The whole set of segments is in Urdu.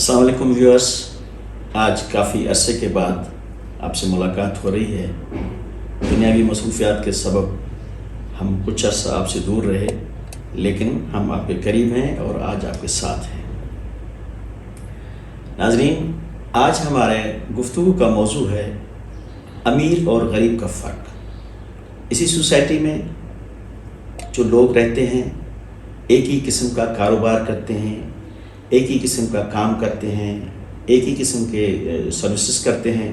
السلام علیکم ویورز، آج کافی عرصے کے بعد آپ سے ملاقات ہو رہی ہے۔ دنیاوی مصروفیات کے سبب ہم کچھ عرصہ آپ سے دور رہے، لیکن ہم آپ کے قریب ہیں اور آج آپ کے ساتھ ہیں۔ ناظرین، آج ہمارے گفتگو کا موضوع ہے امیر اور غریب کا فرق۔ اسی سوسائٹی میں جو لوگ رہتے ہیں، ایک ہی قسم کا کاروبار کرتے ہیں، ایک ہی قسم کا کام کرتے ہیں، ایک ہی قسم کے سروسز کرتے ہیں،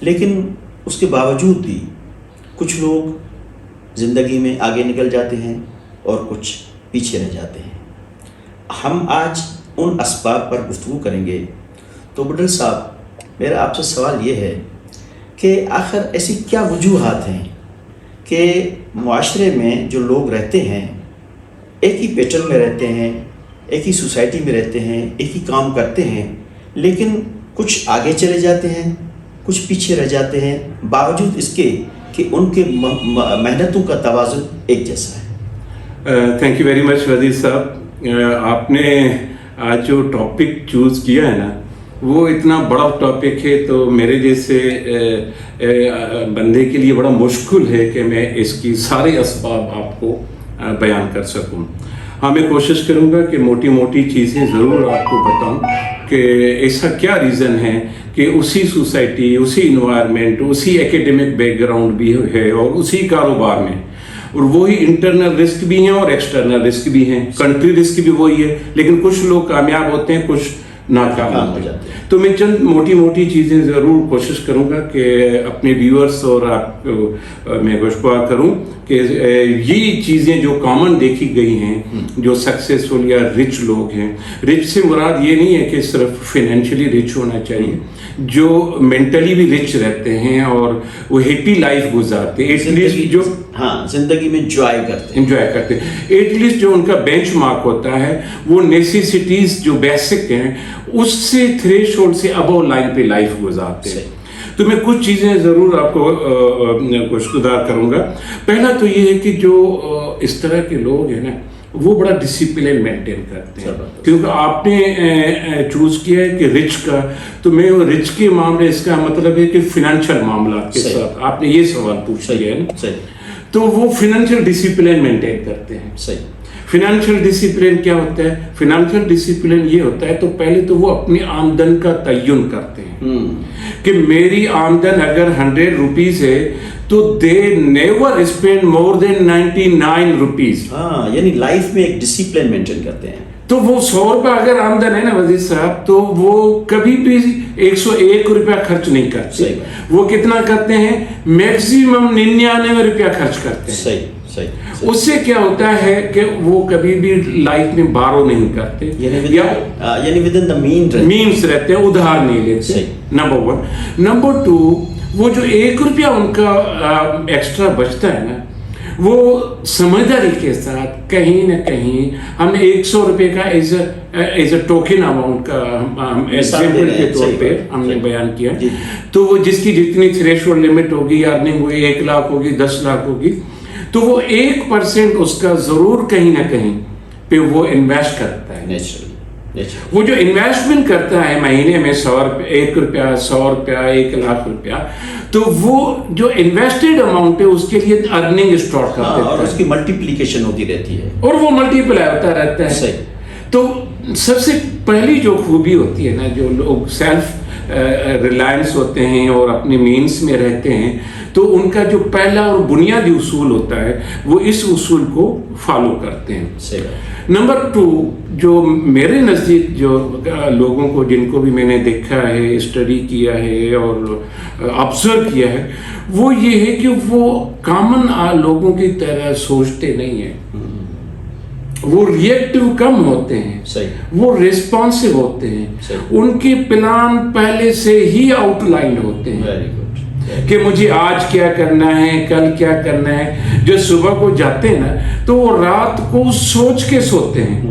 لیکن اس کے باوجود بھی کچھ لوگ زندگی میں آگے نکل جاتے ہیں اور کچھ پیچھے رہ جاتے ہیں۔ ہم آج ان اسباب پر گفتگو کریں گے۔ تو بڈل صاحب، میرا آپ سے سوال یہ ہے کہ آخر ایسی کیا وجوہات ہیں کہ معاشرے میں جو لوگ رہتے ہیں، ایک ہی پیٹرن میں رہتے ہیں، ایک ہی سوسائٹی میں رہتے ہیں، ایک ہی کام کرتے ہیں، لیکن کچھ آگے چلے جاتے ہیں، کچھ پیچھے رہ جاتے ہیں، باوجود اس کے کہ ان کے محنتوں کا توازن ایک جیسا ہے؟ تھینک یو ویری مچ وزیر صاحب، آپ نے آج جو ٹاپک چوز کیا ہے نا، وہ اتنا بڑا ٹاپک ہے، تو میرے جیسے بندے کے لیے بڑا مشکل ہے کہ میں اس کی سارے اسباب آپ کو بیان کر سکوں۔ ہاں، میں کوشش کروں گا کہ موٹی موٹی چیزیں ضرور آپ کو بتاؤں کہ ایسا کیا ریزن ہے کہ اسی سوسائٹی، اسی انوائرمنٹ، اسی ایکیڈمک بیک گراؤنڈ بھی ہے اور اسی کاروبار میں، اور وہی انٹرنل رسک بھی ہیں اور ایکسٹرنل رسک بھی ہیں، کنٹری رسک بھی وہی ہے، لیکن کچھ لوگ کامیاب ہوتے ہیں، کچھ ناکام ہوتے ہیں۔ تو میں چند موٹی موٹی چیزیں ضرور کوشش کروں گا کہ اپنے ویورز اور آپ کو میں گوشوار کروں کہ یہ چیزیں جو کامن دیکھی گئی ہیں، جو سکسیسفل یا رچ لوگ ہیں، رچ سے مراد یہ نہیں ہے کہ صرف فائنینشلی رچ ہونا چاہیے، جو مینٹلی بھی رچ رہتے ہیں اور وہ ہیپی لائف گزارتے ہیں، ایٹ لیسٹ جو زندگی میں انجوائے کرتے ہیں، ایٹ لیسٹ جو ان کا بینچ مارک ہوتا ہے وہ نیسیسٹیز جو بیسک ہیں اس سے تھریش ہولڈ سے ابو لائن پہ لائف گزارتے ہیں۔ تو میں کچھ چیزیں ضرور آپ کو گزار کروں گا۔ پہلا تو یہ ہے کہ جو اس طرح کے لوگ ہیں نا، وہ بڑا ڈسپلن مینٹین کرتے ہیں، کیونکہ آپ نے چوز کیا ہے کہ رچ کا، تو میں رچ کے معاملے، اس کا مطلب ہے کہ فائنینشیل معاملات کے ساتھ آپ نے یہ سوال پوچھ لیا ہے نا، تو وہ فائنینشیل ڈسپلن مینٹین کرتے ہیں۔ صحیح۔ فائنینشیل ڈسپلن کیا ہوتا ہے؟ فائنینشیل ڈسپلن یہ ہوتا ہے، تو پہلے تو وہ اپنی آمدن کا تعین کرتے ہیں کہ میری آمدن اگر 100 روپیز ہے تو they never spend more than 99 rupees. یعنی لائف میں ایک ڈسپلن مینٹین کرتے ہیں۔ تو وہ 100 روپیہ اگر آمدن ہے نا وزیر صاحب، تو وہ کبھی بھی 101 روپیہ خرچ نہیں کرتے، وہ کتنا کرتے ہیں؟ میکسیمم 99 روپیہ خرچ کرتے ہیں۔ صحیح۔ اس سے کیا ہوتا ہے کہ وہ کبھی بھی لائف میں بارو نہیں کرتے، یعنی ود ان دا مینس رہتے ہیں، ادھار نہیں لیتے، نمبر 1۔ نمبر 2، وہ جو 1 روپیہ ان کا ایکسٹرا بچتا ہے نا، وہ سمجھداری کے ساتھ کہیں نہ کہیں ہم نے 100 روپے کا ایز اے ٹوکن اماؤنٹ کا ایگزامپل کے طور پہ ہم نے بیان کیا، تو وہ جس کی جتنی تھریش ہولڈ لمٹ ہوگی، ارننگ ہوئی 1 لاکھ ہوگی، 10 لاکھ ہوگی، تو وہ 1% اس کا ضرور کہیں نہ کہیں پہ وہ انویسٹ کرتا ہے۔ وہ جو انویسٹمنٹ کرتا ہے مہینے میں 1 روپیہ، 100 روپیہ، 1 لاکھ روپیہ، تو وہ جو انویسٹڈ اماؤنٹ ہے اس کے لیے ارننگ اسٹارٹ کر دیتا ہے، اور اس کی ملٹیپلیکیشن ہوتی رہتی ہے، اور وہ ملٹیپلائی ہوتا رہتا ہے۔ تو سب سے پہلی جو خوبی ہوتی ہے نا، جو لوگ سیلف ریلائنس ہوتے ہیں اور اپنے مینس میں رہتے ہیں، تو ان کا جو پہلا اور بنیادی اصول ہوتا ہے وہ اس اصول کو فالو کرتے ہیں۔ نمبر 2، جو میرے نزدیک جو لوگوں کو، جن کو بھی میں نے دیکھا ہے، اسٹڈی کیا ہے اور آبزرو کیا ہے، وہ یہ ہے کہ وہ کامن لوگوں کی طرح سوچتے نہیں ہیں، وہ ریئیکٹو کم ہوتے ہیں، وہ ریسپانسو ہوتے ہیں، ان کے پلان پہلے سے ہی آؤٹ لائن ہوتے ہیں کہ مجھے آج کیا کرنا ہے، کل کیا کرنا ہے۔ جو صبح کو جاتے ہیں نا، تو وہ رات کو سوچ کے سوتے ہیں،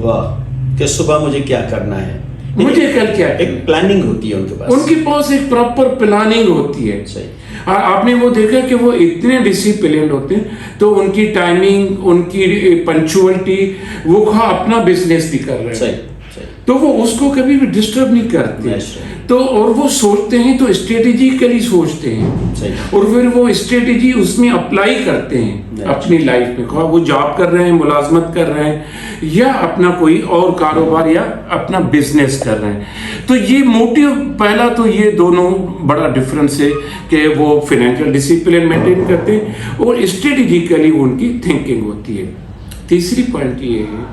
کہ صبح مجھے کیا کرنا ہے، مجھے کل کیا، ایک پلاننگ ہوتی ہے ان کے پاس، ان کے پاس ایک پراپر پلاننگ ہوتی ہے۔ آپ نے وہ دیکھا کہ وہ اتنے ڈسپلنڈ ہوتے ہیں، تو ان کی ٹائمنگ، ان کی پنچوئلٹی، وہ اپنا بزنس بھی کر رہے ہیں، تو وہ اس کو کبھی بھی ڈسٹرب نہیں کرتے. تو اور وہ سوچتے ہیں تو اسٹریٹجیکلی سوچتے ہیں, اور پھر وہ اسٹریٹجی اس میں اپلائی کرتے ہیں اپنی لائف میں, خواہ وہ جاب کر رہے ہیں, ملازمت کر رہے ہیں, یا اپنا کوئی اور کاروبار یا اپنا بزنس کر رہے ہیں. تو یہ موٹیو, پہلا تو یہ دونوں بڑا ڈفرنس ہے کہ وہ فائنینشیل ڈسپلن مینٹین کرتے ہیں اور اسٹریٹجیکلی ان کی تھنکنگ ہوتی ہے. تیسری پوائنٹ یہ ہے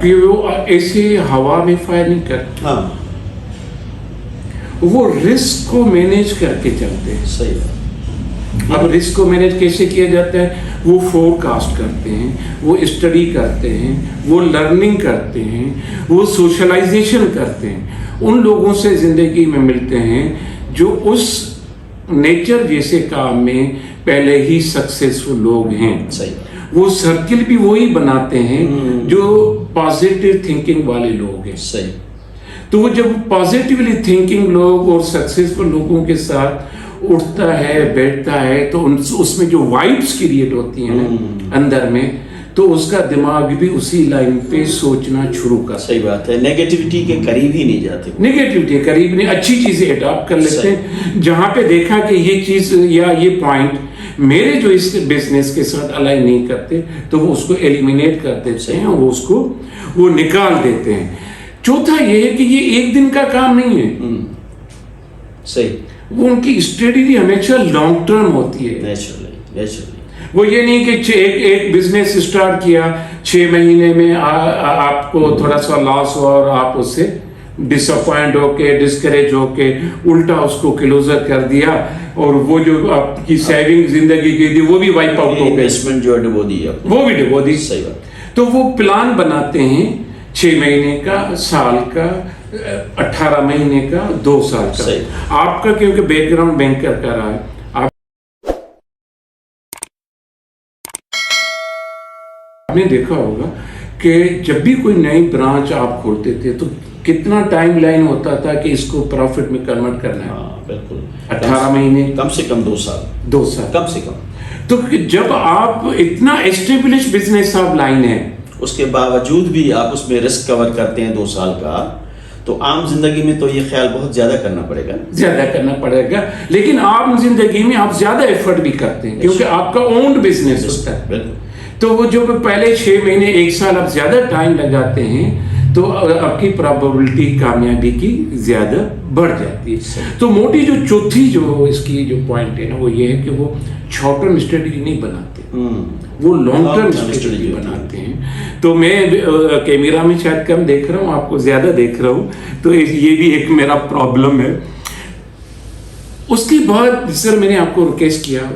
کہ وہ ایسے ہوا میں فائر نہیں کرتے, وہ رسک کو مینیج کر کے چلتے ہیں. صحیح. اب رسک کو مینیج کیسے کیا جاتا ہے؟ وہ فور کاسٹ کرتے ہیں, وہ اسٹڈی کرتے ہیں, وہ لرننگ کرتے ہیں, وہ سوشلائزیشن کرتے ہیں, ان لوگوں سے زندگی میں ملتے ہیں جو اس نیچر جیسے کام میں پہلے ہی سکسیسفل لوگ ہیں. صحیح. وہ سرکل بھی وہی بناتے ہیں جو پازیٹیو تھنکنگ والے لوگ ہیں. صحیح. تو وہ جب پازیٹیولی تھنکنگ لوگ اور سکسیسفل لوگوں کے ساتھ اٹھتا ہے, بیٹھتا ہے, تو اس میں جو وائبس کریٹ ہوتی ہیں اندر میں, تو اس کا دماغ بھی اسی لائن پہ سوچنا شروع کرتا ہے. صحیح بات ہے. نیگیٹیوٹی کے قریب ہی نہیں جاتے, نیگیٹیوٹی کے قریب نہیں, اچھی چیزیں اڈاپٹ کر لیتے ہیں. جہاں پہ دیکھا کہ یہ چیز یا یہ پوائنٹ میرے جو اس بزنس کے ساتھ الائن نہیں کرتے, تو وہ اس کو ایلیمینیٹ کر دیتے ہیں, وہ اس کو وہ نکال دیتے ہیں. چوتھا یہ ہے کہ یہ ایک دن کا کام نہیں ہے. صحیح. وہ ان کی اسٹریٹجی ہمیشہ لانگ ٹرم ہوتی ہے. نیچرلی. وہ یہ نہیں کہ ایک بزنس اسٹارٹ کیا, 6 مہینے میں آپ کو تھوڑا سا لاس ہوا اور آپ اس سے ڈس اپوائنٹ ہو کے, ڈسکریج ہو کے الٹا اس کو کلوزر کر دیا, اور وہ جو آپ کی سیونگ زندگی کی تھی وہ بھی وائپ آؤٹ ہو گئی, انویسٹمنٹ جو ڈبو دی, وہ بھی ڈبو دی. صحیح بات. تو وہ پلان بناتے ہیں 6 مہینے کا, سال کا, 18 مہینے کا, 2 سال کا. آپ کا کیونکہ بیک گراؤنڈ بینکر کا رہا ہے, آپ نے دیکھا ہوگا کہ جب بھی کوئی نئی برانچ آپ کھولتے تھے تو کتنا ٹائم لائن ہوتا تھا کہ اس کو پروفٹ میں کنورٹ کرنا ہے. بالکل. 18 مہینے, کم سے کم 2 سال. 2 سال کم سے کم. تو جب آپ اتنا اسٹیبلش بزنس آپ لائن ہے, اس کے باوجود بھی آپ اس میں رسک کور کرتے ہیں 2 سال کا, تو عام زندگی میں تو یہ خیال بہت زیادہ کرنا پڑے گا. لیکن عام زندگی میں آپ زیادہ ایفرٹ بھی کرتے ہیں کیونکہ آپ کا اونڈ بزنس ہوتا ہے. تو وہ جو پہلے 6 مہینے 1 سال آپ زیادہ ٹائم لگاتے ہیں, تو آپ کی پرابیبلٹی کامیابی کی زیادہ بڑھ جاتی ہے. تو موٹی جو چوتھی جو اس کی جو پوائنٹ ہے نا, وہ یہ ہے کہ وہ شارٹ ٹرم اسٹریٹجی نہیں بناتے, وہ لانگ ٹرم اسٹریٹجی بناتے ہیں. تو میں کیمرہ میں شاید کم دیکھ رہا ہوں, آپ کو زیادہ دیکھ رہا ہوں, تو یہ بھی ایک میرا پرابلم ہے. اس کے بعد سر میں نے آپ کو ریکویسٹ کیا,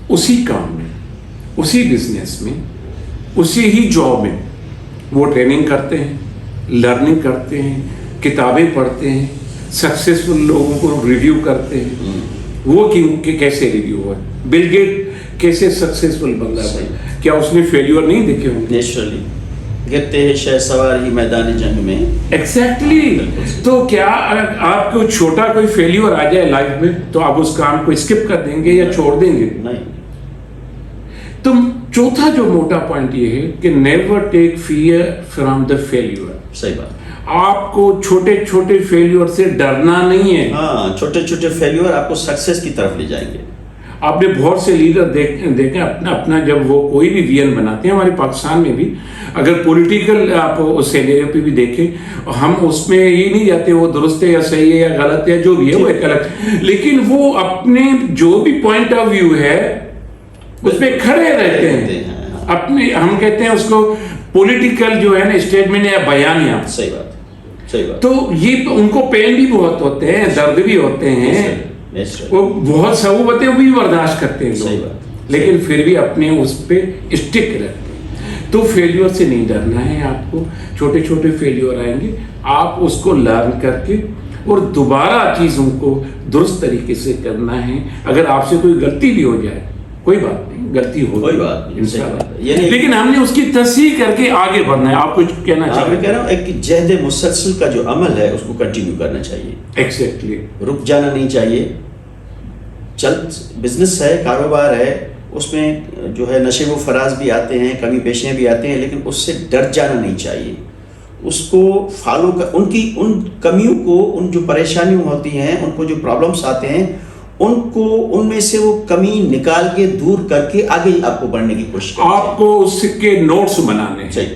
اسی کام میں, اسی بزنس میں, اسی ہی جاب میں وہ ٹریننگ کرتے ہیں, لرننگ کرتے ہیں, کتابیں پڑھتے ہیں, سکسیسفل لوگوں کو ریویو کرتے ہیں. وہ کیسے ریویو ہوا, بل گیٹ کیسے سکسیسفل بندہ ہے, کیا اس نے فیلیور نہیں دیکھے ہوں گے؟ نیچرلی گرتے ہیں شہ سوار ہی میدان جنگ میں. ایگزیکٹلی. تو کیا آپ کو چھوٹا کوئی فیلیور آ جائے لائف میں تو آپ اس کام کو اسکپ کر دیں گے یا چھوڑ دیں گے؟ نہیں. تو چوتھا جو موٹا پوائنٹ یہ ہے کہ never take fear from the failure. صحیح بات. آپ کو چھوٹے چھوٹے فیلیور سے ڈرنا نہیں ہے. ہاں, چھوٹے چھوٹے فیلیور آپ کو سکسیس کی طرف لے جائیں گے. آپ نے بہت سے لیڈر دیکھیں اپنا جب وہ کوئی بھی ویژن بناتے ہیں, ہمارے پاکستان میں بھی اگر پولیٹیکل آپ اس ایریا پہ بھی دیکھیں, ہم اس میں یہ نہیں جاتے وہ درست ہے یا صحیح ہے یا غلط ہے, جو بھی ہے وہ ایک الگ, لیکن وہ اپنے جو بھی پوائنٹ آف ویو ہے اس پہ کھڑے رہتے ہیں. اپنے ہم کہتے ہیں اس کو پولیٹیکل جو ہے نا اسٹیٹمنٹ یا بیانیہ. صحیح بات. تو یہ ان کو پین بھی بہت ہوتے ہیں, درد بھی ہوتے ہیں, وہ بہت صعوبتیں بھی برداشت کرتے ہیں لوگ, لیکن پھر بھی اپنے اس پہ اسٹک رہتے ہیں. تو فیلیور سے نہیں ڈرنا ہے آپ کو. چھوٹے چھوٹے فیلیور آئیں گے, آپ اس کو لرن کر کے اور دوبارہ چیزوں کو درست طریقے سے کرنا ہے. اگر آپ سے کوئی غلطی بھی ہو جائے کوئی بات نہیں, غلطی ہو, کوئی بات نہیں, لیکن ہم نے اس کی تصحیح کر کے آگے بڑھنا ہے. آپ کچھ کہنا چاہیے؟ میں کہہ رہا ہوں ایک جہد مسلسل کا جو عمل ہے اس کو کنٹینیو کرنا چاہیے. ایگزیکٹلی. رک جانا نہیں چاہیے. چل بزنس ہے, کاروبار ہے, اس میں جو ہے نشے و فراز بھی آتے ہیں, کمی پیشیاں بھی آتے ہیں, لیکن اس سے ڈر جانا نہیں چاہیے. اس کو فالو کر، ان کمیوں کو، ان جو پریشانیوں ہوتی ہیں، ان کو جو پرابلمس آتے ہیں، ان میں سے وہ کمی نکال کے دور کر کے آگے آپ کو بڑھنے کی کوشش کریں. آپ کو اس کے نوٹس بنانے ہیں. صحیح.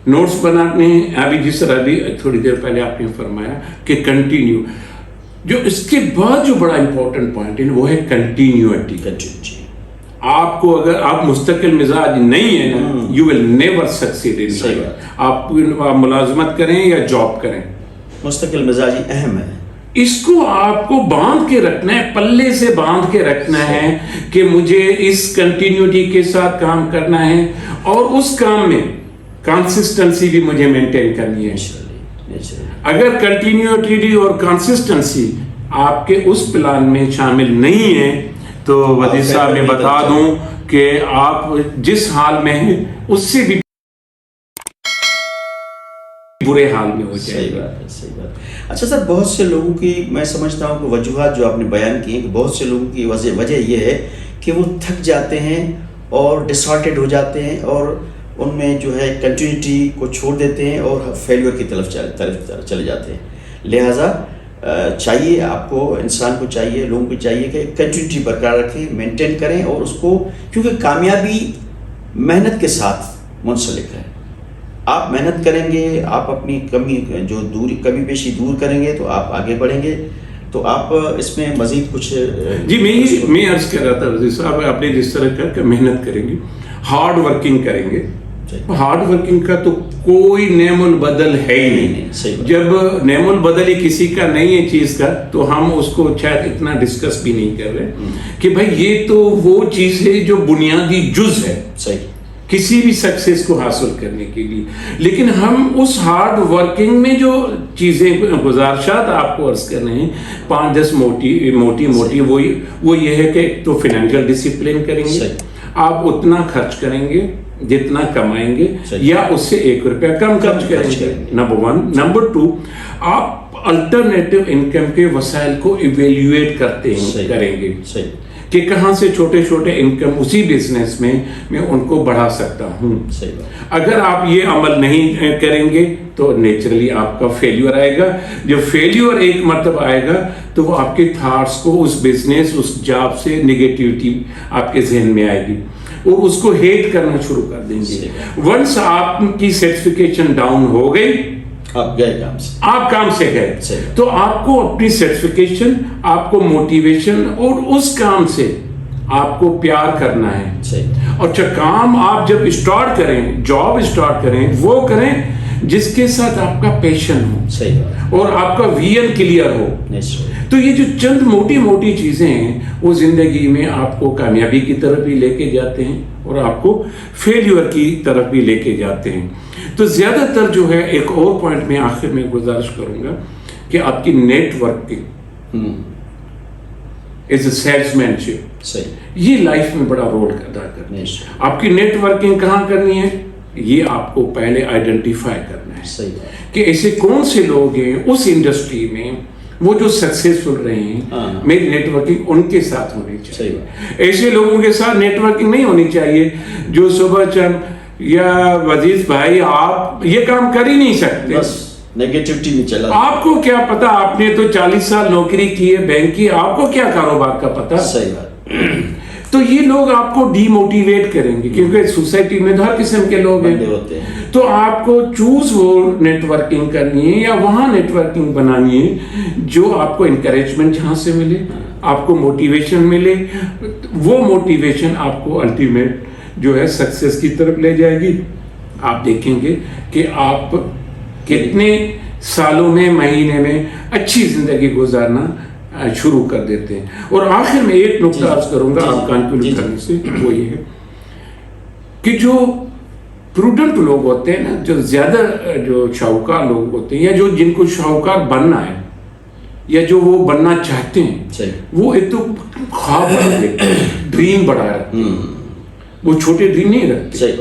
نوٹس بنانے ہیں. ابھی جس طرح ابھی تھوڑی دیر پہلے آپ نے فرمایا کہ کنٹینیو، جو اس کے بعد جو بڑا امپورٹنٹ پوائنٹ ہے وہ ہے کنٹینیوٹی. آپ کو اگر آپ مستقل مزاج نہیں ہے نا، you will never succeed in life. آپ ملازمت کریں یا جاب کریں، مستقل مزاجی اہم ہے. اس کو آپ کو باندھ کے رکھنا ہے، پلے سے باندھ کے رکھنا ہے کہ مجھے اس کنٹینیوٹی کے ساتھ کام کرنا ہے، اور اس کام میں کنسسٹنسی بھی مجھے مینٹین کرنی ہے. اگر کنٹینیوٹی اور کنسسٹنسی آپ کے اس پلان میں شامل نہیں ہے تو وزیر صاحب میں بتا دوں کہ آپ جس حال میں ہیں اس سے بھی برے حال میں ہو جائے گا. صحیح بات. اچھا سر، بہت سے لوگوں کی میں سمجھتا ہوں کہ وجوہات جو آپ نے بیان کی ہیں، کہ بہت سے لوگوں کی وجہ یہ ہے کہ وہ تھک جاتے ہیں اور ڈسارٹیڈ ہو جاتے ہیں، اور ان میں جو ہے کنٹینیوٹی کو چھوڑ دیتے ہیں اور فیلور کی طرف چلے جاتے ہیں. لہٰذا چاہیے آپ کو، انسان کو چاہیے، لوگوں کو چاہیے کہ کنٹینیوٹی برقرار رکھیں، مینٹین کریں، اور اس کو، کیونکہ کامیابی محنت کے ساتھ منسلک ہے. آپ محنت کریں گے، آپ اپنی کمی بیشی دور کریں گے تو آپ آگے بڑھیں گے. تو آپ اس میں مزید کچھ؟ جی میں عرض کر رہا تھا وزیر صاحب، آپ نے جس طرح کہا کہ محنت کریں گے، ہارڈ ورکنگ کریں گے. ہارڈ ورکنگ کا تو کوئی نعم البدل ہے ہی نہیں. جب نعم البدل ہی کسی کا نہیں ہے چیز کا، تو ہم اس کو شاید اتنا ڈسکس بھی نہیں کر رہے کہ بھائی یہ تو وہ چیز ہے جو بنیادی جز ہے کسی بھی سکسیس کو حاصل کرنے کے لیے. لیکن ہم اس ہارڈ ورکنگ میں جو چیزیں، گزارشات آپ کو عرض کر رہے ہیں 5-10 موٹی وہ یہ ہے کہ ایک تو فائنینشیل ڈسپلن کریں گے. آپ اتنا خرچ کریں گے جتنا کمائیں گے، یا اس سے 1 روپیہ کم خرچ کریں گے، نمبر 1. نمبر 2، آپ الٹرنیٹو انکم کے وسائل کو ایویلیویٹ کریں گے کہ کہاں سے چھوٹے انکم اسی بزنس میں ان کو بڑھا سکتا ہوں. اگر آپ یہ عمل نہیں کریں گے تو نیچرلی آپ کا فیلیور آئے گا. جب فیلیور ایک مرتبہ آئے گا تو وہ آپ کے تھاٹس کو، اس بزنس، اس جاب سے نگیٹیوٹی آپ کے ذہن میں آئے گی اور اس کو ہیٹ کرنا شروع کر دیں گے. ونس آپ کی سرٹیفکیشن ڈاؤن ہو گئی، آپ کام سے گئے، تو آپ کو اپنی سرٹیفکیشن، آپ کو موٹیویشن اور اس کام سے آپ کو پیار کرنا ہے. اور کام آپ جب اسٹارٹ کریں، جاب اسٹارٹ کریں، وہ کریں جس کے ساتھ آپ کا پیشن ہو اور آپ کا ویژن کلیئر ہو. تو یہ جو چند موٹی چیزیں ہیں وہ زندگی میں آپ کو کامیابی کی طرف بھی لے کے جاتے ہیں اور آپ کو فیلیور کی طرف بھی لے کے جاتے ہیں. تو زیادہ تر جو ہے، ایک اور پوائنٹ میں آخر میں گزارش کروں گا کہ آپ کی networking is a salesmanship, یہ لائف میں بڑا رول ادا کرنا ہے. آپ کی نیٹ ورکنگ کہاں کرنی ہے، یہ آپ کو پہلے آئیڈینٹیفائی کرنا ہے کہ ایسے کون سے لوگ ہیں اس انڈسٹری میں وہ جو سکسیسفل رہے ہیں، میری نیٹ ورکنگ ان کے ساتھ ہونی چاہیے. ایسے لوگوں کے ساتھ نیٹ ورکنگ نہیں ہونی چاہیے جو صبح یا وزیر بھائی آپ یہ کام کر ہی نہیں سکتے، نیگیٹیوٹی میں چلا. آپ کو کیا پتا، آپ نے تو 40 سال نوکری کی ہے بینک کی، آپ کو کیا کاروبار کا پتا. صحیح بات. تو یہ لوگ آپ کو ڈی موٹیویٹ کریں گے، کیونکہ سوسائٹی میں ہر قسم کے لوگ ہیں. تو آپ کو چوز وہ نیٹ ورکنگ کرنی ہے یا وہاں نیٹ ورکنگ بنانی ہے جو آپ کو انکریجمنٹ جہاں سے ملے، آپ کو موٹیویشن ملے. وہ موٹیویشن آپ کو الٹیمیٹ جو ہے سکسیس کی طرف لے جائے گی. آپ دیکھیں گے کہ آپ کتنے سالوں میں، مہینے میں اچھی زندگی گزارنا شروع کر دیتے ہیں. اور آخر میں ایک نقطہ عرض کروں گا آپ کنکلوڈ کرنے سے، وہ یہ ہے کہ جو پروڈنٹ لوگ ہوتے ہیں نا، جو زیادہ جو شاہوکار لوگ ہوتے ہیں یا جو جن کو شاہوکار بننا ہے یا جو وہ بننا چاہتے ہیں، وہ ایک تو خواب دیکھتے ہیں، ڈریم بڑا رکھتے ہیں. وہ چھوٹے ڈریم نہیں رکھتے،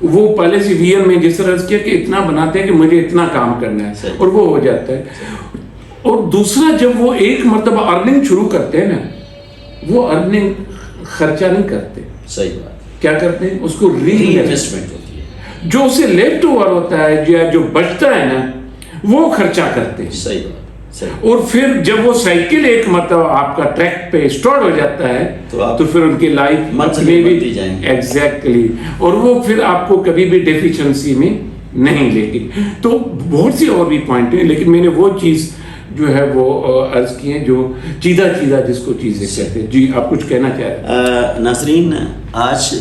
وہ پہلے سے ویژن میں جس طرح کیا کہ اتنا بناتے ہیں کہ مجھے اتنا کام کرنا ہے اور وہ ہو جاتا ہے. اور دوسرا، جب وہ ایک مرتبہ ارننگ شروع کرتے ہیں نا، وہ ارننگ خرچہ نہیں کرتے. صحیح بات. کیا کرتے ہیں، اس کو ری انویسٹمنٹ ہوتی ہے. جو اسے لیفٹ اوور ہوتا ہے یا جو بچتا ہے نا وہ خرچہ کرتے ہیں. صحیح بات. اور پھر جب وہ سائیکل ایک مرتبہ آپ کا ٹریک پہ اسٹارٹ ہو جاتا ہے تو پھر ان کی لائف منزلیں بنتی جائیں گی. ایگزیکٹلی. اور وہ پھر آپ کو کبھی بھی ڈیفیشنسی میں نہیں لے گی. تو بہت سی اور بھی پوائنٹ ہیں لیکن میں نے وہ چیز جو ہے وہ عرض کی ہیں جو چیدہ جس کو چیزیں کہتے ہیں. جی آپ کچھ کہنا چاہ رہے ہیں؟ ناظرین، آج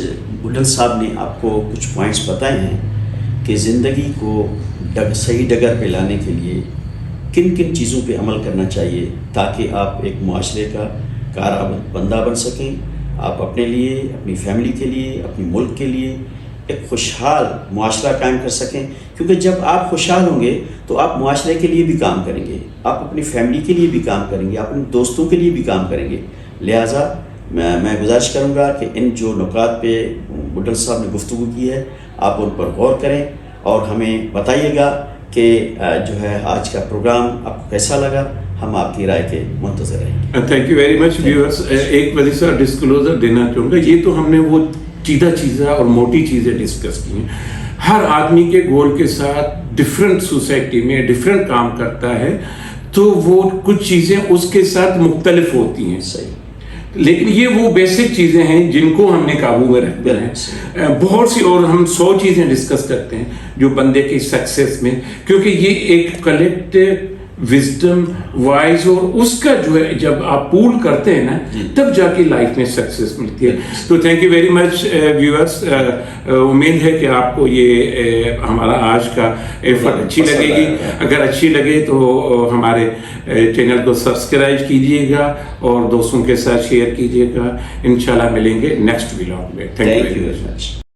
بڈھل صاحب نے آپ کو کچھ پوائنٹس بتائے ہیں کہ زندگی کو صحیح ڈگر پہ لانے کے لیے کن کن چیزوں پہ عمل کرنا چاہیے تاکہ آپ ایک معاشرے کا کارآمد بندہ بن سکیں. آپ اپنے لیے، اپنی فیملی کے لیے، اپنے ملک کے لیے ایک خوشحال معاشرہ قائم کر سکیں. کیونکہ جب آپ خوشحال ہوں گے تو آپ معاشرے کے لیے بھی کام کریں گے، آپ اپنی فیملی کے لیے بھی کام کریں گے، اپنے دوستوں کے لیے بھی کام کریں گے. لہٰذا میں گزارش کروں گا کہ ان جو نکات پہ بڈھل صاحب نے گفتگو کی ہے آپ ان پر غور کریں اور ہمیں بتائیے گا کہ جو ہے آج کا پروگرام آپ کو کیسا لگا. ہم آپ کی رائے کے منتظر رہیں. Thank you very much viewers. ایک وجہ سے ڈسکلوزر دینا چاہوں گا. یہ تو ہم نے وہ چیدہ چیزیں اور موٹی چیزیں ڈسکس کی ہیں. ہر آدمی کے گول کے ساتھ ڈفرینٹ سوسائٹی میں ڈفرینٹ کام کرتا ہے تو وہ کچھ چیزیں اس کے ساتھ مختلف ہوتی ہیں. صحیح. لیکن یہ وہ بیسک چیزیں ہیں جن کو ہم نے قابو میں رکھنا ہے. بہت سی اور ہم 100 چیزیں ڈسکس کرتے ہیں جو بندے کی سکسیس میں، کیونکہ یہ ایک کلیکٹیو وزڈم وائز اور اس کا جو ہے جب آپ پول کرتے ہیں نا تب جا کے لائف میں سکسیس ملتی ہے. تو thank you very much viewers. امید ہے کہ آپ کو یہ ہمارا آج کا ایفرٹ اچھی لگے گی. اگر اچھی لگے تو ہمارے چینل کو سبسکرائب کیجیے گا اور دوستوں کے ساتھ شیئر کیجیے گا. انشاءاللہ ملیں گے نیکسٹ ولاگ میں. Thank you very much.